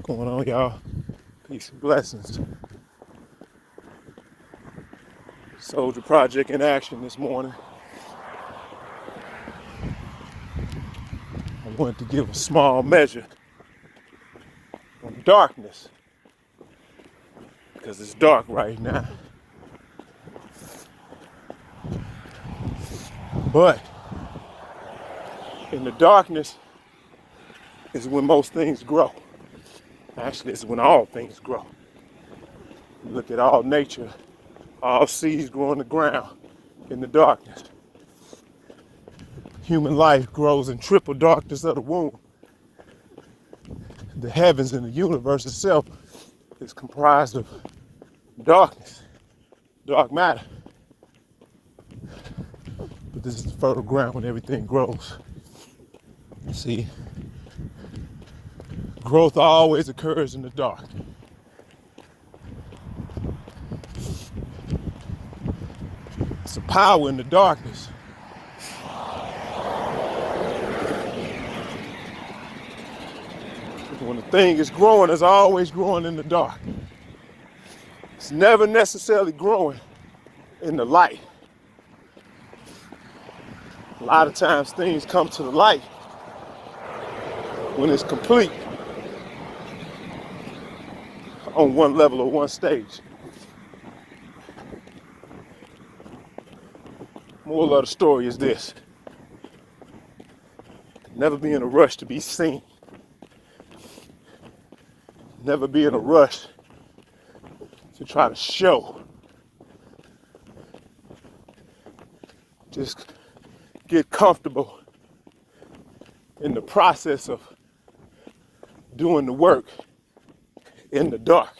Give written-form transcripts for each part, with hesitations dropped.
Going on, y'all? Peace and blessings. Soljah Project in action this morning. I wanted to give a small measure on darkness because it's dark right now. But in the darkness is when most things grow. Actually, it's when all things grow. You look at all nature, all seeds grow in the ground in the darkness. Human life grows in triple darkness of the womb. The heavens and the universe itself is comprised of darkness, dark matter. But this is the fertile ground when everything grows. See, growth always occurs in the dark. It's a power in the darkness. When the thing is growing, it's always growing in the dark. It's never necessarily growing in the light. A lot of times things come to the light when it's complete on one level or one stage. Moral of the story is this: never be in a rush to be seen. Never be in a rush to try to show. Just get comfortable in the process of doing the work in the dark.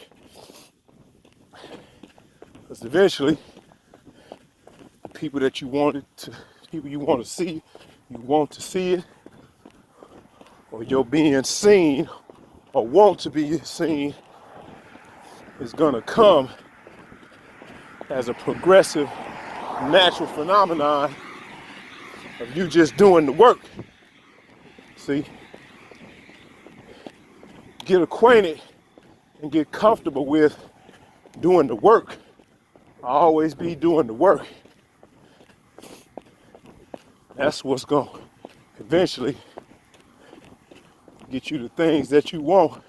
Because eventually, the people that you want to see, you want to see it, or you're being seen or want to be seen, is gonna come as a progressive, natural phenomenon of you just doing the work. See, get acquainted and get comfortable with doing the work. Always be doing the work. That's what's gonna eventually get you the things that you want.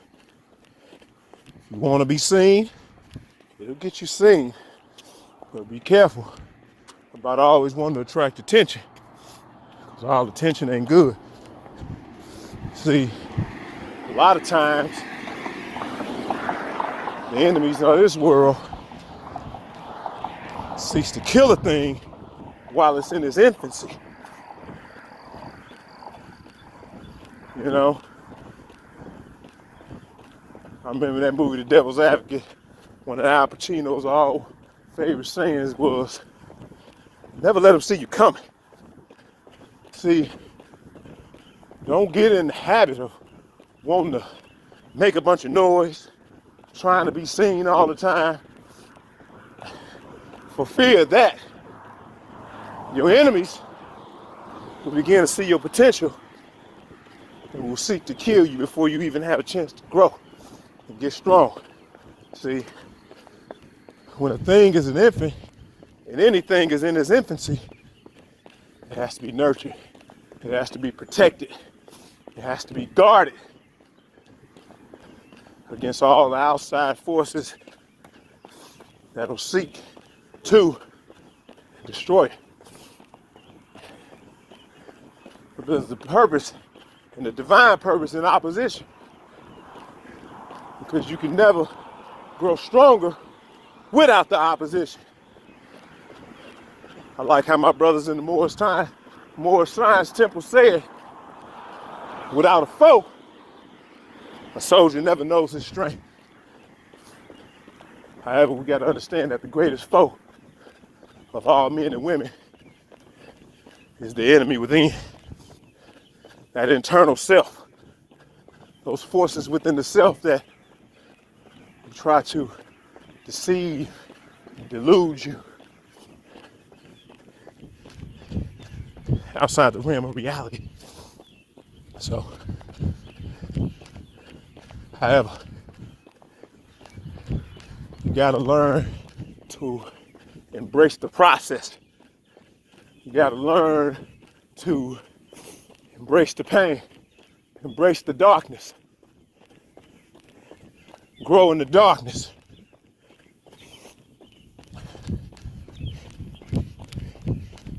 If you want to be seen, it'll get you seen. But be careful about always wanting to attract attention, because all attention ain't good. See, a lot of times, the enemies of this world seeks to kill a thing while it's in its infancy. You know? I remember that movie, The Devil's Advocate. One of Al Pacino's all favorite sayings was, never let them see you coming. See, don't get in the habit of wanting to make a bunch of noise, trying to be seen all the time, for fear that your enemies will begin to see your potential and will seek to kill you before you even have a chance to grow and get strong. See, when a thing is an infant and anything is in its infancy, it has to be nurtured. It has to be protected. It has to be guarded against all the outside forces that'll seek to destroy it. But there's the purpose and the divine purpose in opposition. Because you can never grow stronger without the opposition. I like how my brothers in the Moorish Science Temple said, without a foe, a soldier never knows his strength. However, we got to understand that the greatest foe of all men and women is the enemy within. That internal self. Those forces within the self that try to deceive, delude you outside the realm of reality. So, however, gotta learn to embrace the process. You gotta learn to embrace the pain, embrace the darkness, grow in the darkness.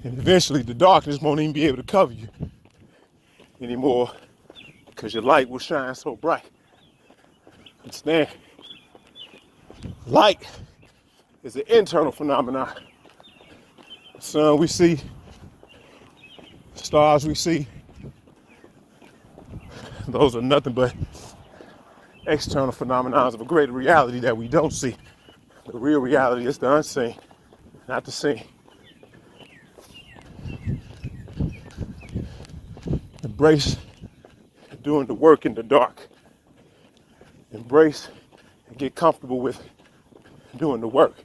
And eventually the darkness won't even be able to cover you anymore because your light will shine so bright. Understand? Light is an internal phenomenon. The sun we see, stars we see, those are nothing but external phenomena of a greater reality that we don't see. The real reality is the unseen, not the seen. Embrace doing the work in the dark. Embrace and get comfortable with doing the work.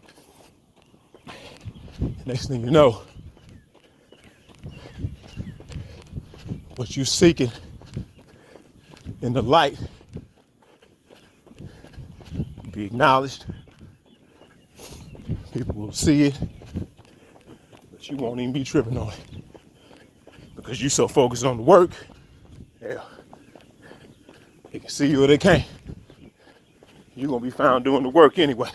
Next thing you know, what you're seeking in the light will be acknowledged. People will see it, but you won't even be tripping on it because you're so focused on the work. Hell, they can see you or they can't. You're gonna be found doing the work anyway.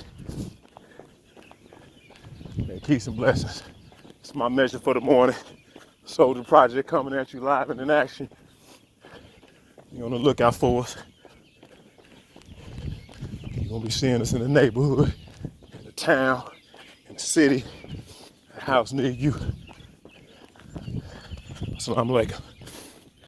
Hey, peace and blessings. It's my measure for the morning. Soljah Project coming at you live and in action. Be on the lookout for us. You're gonna be seeing us in the neighborhood, in the town, in the city, a house near you. Assalamu alaikum.